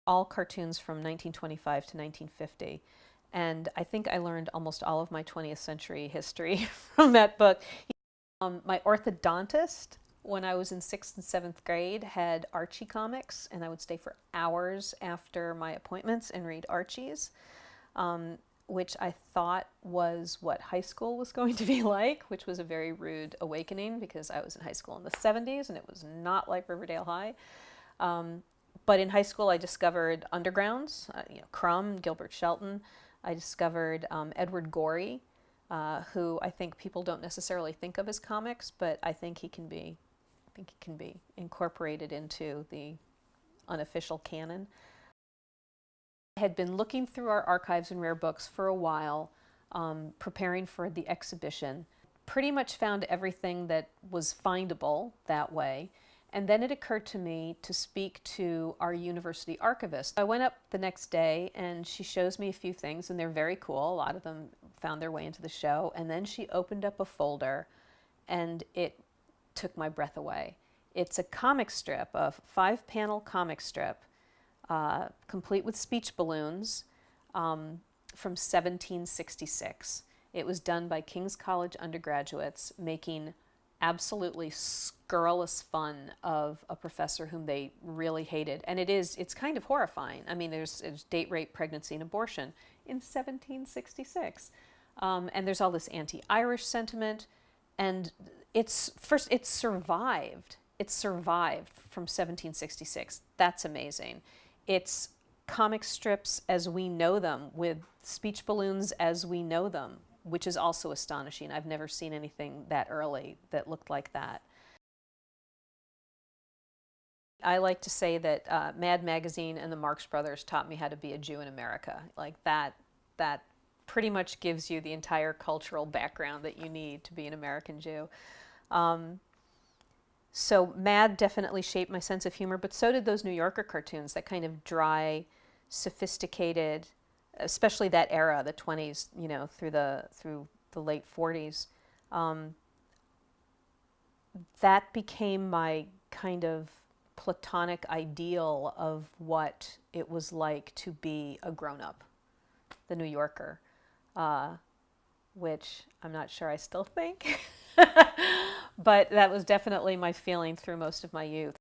all cartoons from 1925 to 1950. And I think I learned almost all of my 20th century history from that book. My orthodontist, when I was in 6th and 7th grade, had Archie comics, and I would stay for hours after my appointments and read Archies, which I thought was what high school was going to be like, which was a very rude awakening because I was in high school in the 70s and it was not like Riverdale High. But in high school, I discovered undergrounds, Crumb, Gilbert Shelton. I discovered Edward Gorey, who I think people don't necessarily think of as comics, but I think he can be incorporated into the unofficial canon. I had been looking through our archives and rare books for a while, preparing for the exhibition. Pretty much found everything that was findable that way. And then it occurred to me to speak to our university archivist. I went up the next day and she shows me a few things and they're very cool. A lot of them found their way into the show. And then she opened up a folder and it took my breath away. It's a comic strip, a 5-panel comic strip, complete with speech balloons, from 1766. It was done by King's College undergraduates making absolutely scurrilous fun of a professor whom they really hated. And it's kind of horrifying. I mean, there's date rape, pregnancy, and abortion in 1766. And there's all this anti-Irish sentiment. And it survived. It survived from 1766. That's amazing. It's comic strips as we know them, with speech balloons as we know them, which is also astonishing. I've never seen anything that early that looked like that. I like to say that Mad Magazine and the Marx Brothers taught me how to be a Jew in America. Like that pretty much gives you the entire cultural background that you need to be an American Jew. So Mad definitely shaped my sense of humor, but so did those New Yorker cartoons, that kind of dry, sophisticated, especially that era, the 20s, through the late 40s. That became my kind of platonic ideal of what it was like to be a grown-up, the New Yorker, which I'm not sure I still think. But that was definitely my feeling through most of my youth.